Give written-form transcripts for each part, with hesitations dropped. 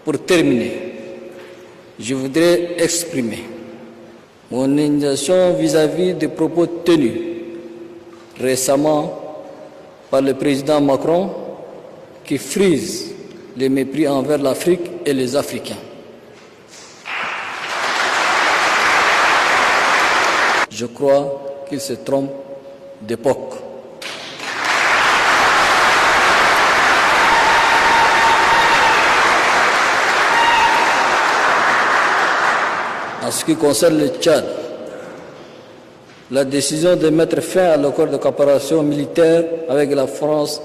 Pour terminer, je voudrais exprimer mon indignation vis-à-vis des propos tenus récemment par le président Macron qui frise le mépris envers l'Afrique et les Africains. Je crois qu'il se trompe d'époque. En ce qui concerne le Tchad, la décision de mettre fin à l'accord de coopération militaire avec la France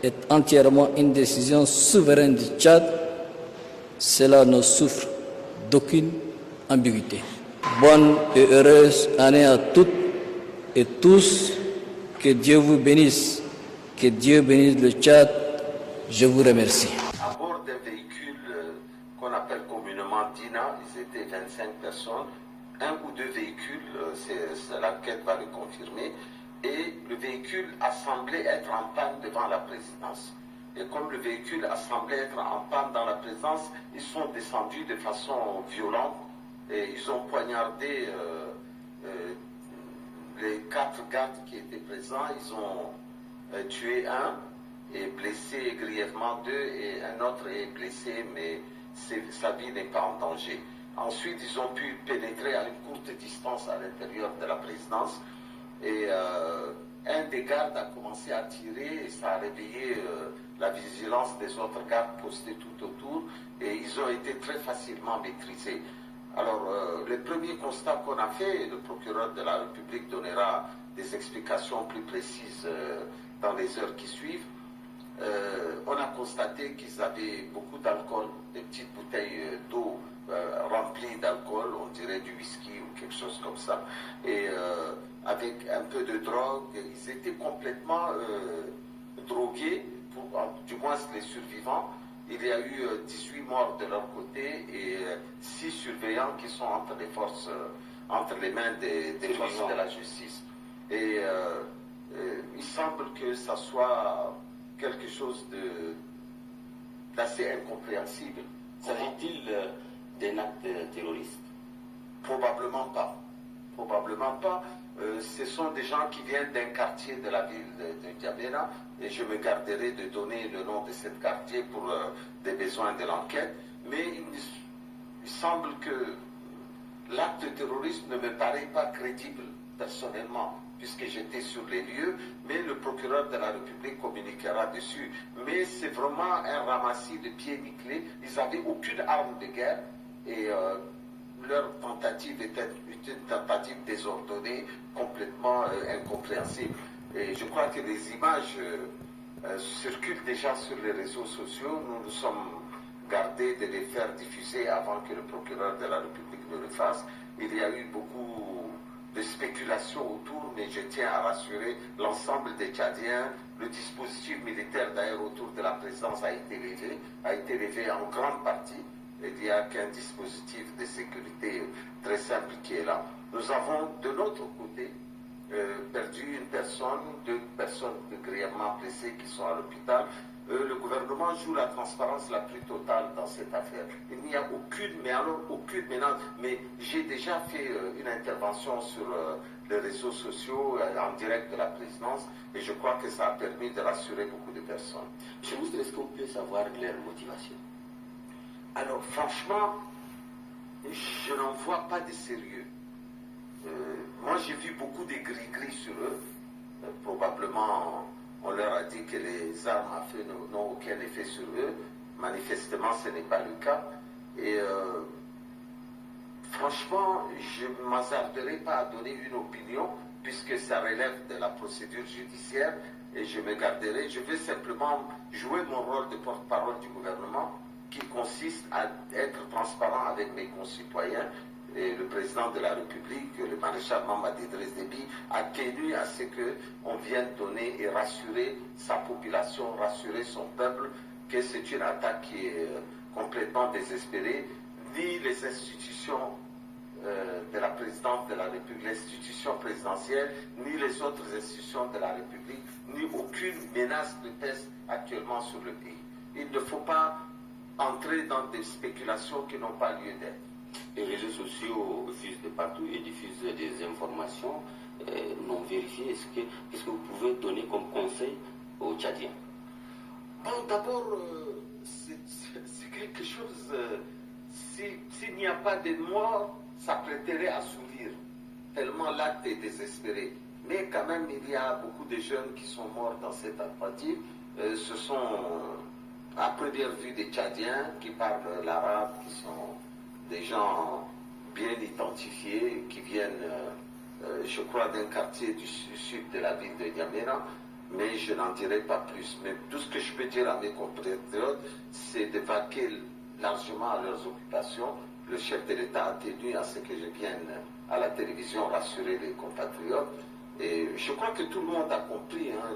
est entièrement une décision souveraine du Tchad. Cela ne souffre d'aucune ambiguïté. Bonne et heureuse année à toutes et tous. Que Dieu vous bénisse. Que Dieu bénisse le Tchad. Je vous remercie. À bord d'un véhicule qu'on appelle communément Dina, ils étaient 25 personnes. Un ou deux véhicules, l'enquête va le confirmer. Et le véhicule a semblé être en panne devant la présidence. Et comme le véhicule a semblé être en panne dans la présidence, ils sont descendus de façon violente et ils ont poignardé les 4 gardes qui étaient présents. Ils ont tué un et blessé grièvement 2 et un autre est blessé, mais sa vie n'est pas en danger. Ensuite, ils ont pu pénétrer à une courte distance à l'intérieur de la présidence et un des gardes a commencé à tirer et ça a réveillé la vigilance des autres gardes postés tout autour et ils ont été très facilement maîtrisés. Alors, le premier constat qu'on a fait, le procureur de la République donnera des explications plus précises dans les heures qui suivent. On a constaté qu'ils avaient beaucoup d'alcool, des petites bouteilles d'eau remplies d'alcool, on dirait du whisky ou quelque chose comme ça, et avec un peu de drogue. Ils étaient complètement drogués, du moins les survivants. Il y a eu 18 morts de leur côté et 6 surveillants qui sont entre les mains des forces de la justice. Et il semble que ça soit quelque chose d'assez incompréhensible. S'agit-il d'un acte terroriste? Probablement pas. Probablement pas. Ce sont des gens qui viennent d'un quartier de la ville de N'Djamena et je me garderai de donner le nom de ce quartier pour des besoins de l'enquête. Mais il semble que l'acte terroriste ne me paraît pas crédible personnellement, puisque j'étais sur les lieux, mais le procureur de la République communiquera dessus. Mais c'est vraiment un ramassis de pieds nickelés. Ils n'avaient aucune arme de guerre et leur tentative était une tentative désordonnée, complètement incompréhensible. Et je crois que les images circulent déjà sur les réseaux sociaux. Nous nous sommes gardés de les faire diffuser avant que le procureur de la République ne le fasse. Il y a eu beaucoup de spéculations autour, mais je tiens à rassurer l'ensemble des Tchadiens. Le dispositif militaire d'ailleurs autour de la présidence a été levé en grande partie. Il n'y a qu'un dispositif de sécurité très simple qui est là. Nous avons de notre côté perdu une personne, 2 personnes grièvement blessées qui sont à l'hôpital. Le gouvernement joue la transparence la plus totale dans cette affaire. Il n'y a aucune menace. Mais j'ai déjà fait une intervention sur les réseaux sociaux en direct de la présidence et je crois que ça a permis de rassurer beaucoup de personnes. Chez vous, est-ce qu'on peut savoir leur motivation? Alors franchement, je n'en vois pas de sérieux. Moi j'ai vu beaucoup de gris-gris sur eux. Probablement on leur a dit que les armes à feu n'ont aucun effet sur eux. Manifestement ce n'est pas le cas. Et franchement je ne m'hasarderai pas à donner une opinion puisque ça relève de la procédure judiciaire et je me garderai. Je vais simplement jouer mon rôle de porte-parole du gouvernement qui consiste à être transparent avec mes concitoyens. Et le président de la République, le maréchal Mamadi Idriss Déby, a tenu à ce qu'on vienne donner et rassurer sa population, rassurer son peuple que c'est une attaque qui est complètement désespérée. Ni les institutions de la présidence de la République, l'institution présidentielle, ni les autres institutions de la République, ni aucune menace ne pèse actuellement sur le pays. Il ne faut pas entrer dans des spéculations qui n'ont pas lieu d'être. Les réseaux sociaux fusent de partout et diffusent des informations non vérifiées. Qu'est-ce que vous pouvez donner comme conseil aux Tchadiens? Bon, d'abord, c'est quelque chose, s'il n'y a pas de morts, ça prêterait à sourire, tellement l'acte est désespéré. Mais quand même, il y a beaucoup de jeunes qui sont morts dans cette tentative. Ce sont, à première vue, des Tchadiens qui parlent l'arabe, qui sont des gens bien identifiés, qui viennent, je crois, d'un quartier du sud de la ville de N'Djamena, mais je n'en dirai pas plus. Mais tout ce que je peux dire à mes compatriotes, c'est de vaquer largement à leurs occupations. Le chef de l'État a tenu à ce que je vienne à la télévision rassurer les compatriotes. Et je crois que tout le monde a compris, hein,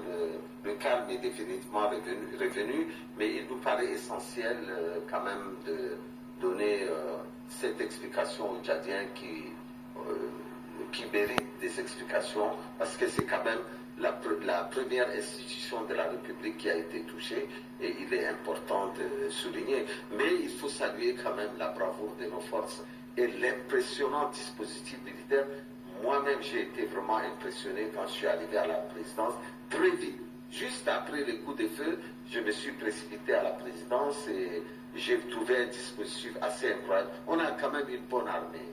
le calme est définitivement revenu, mais il nous paraît essentiel quand même de donner cette explication aux Tchadiens qui méritent des explications, parce que c'est quand même la première institution de la République qui a été touchée, et il est important de souligner. Mais il faut saluer quand même la bravoure de nos forces et l'impressionnant dispositif militaire. Moi-même, j'ai été vraiment impressionné quand je suis arrivé à la présidence, très vite. Juste après le coup de feu, je me suis précipité à la présidence et j'ai trouvé un dispositif assez incroyable. On a quand même une bonne armée.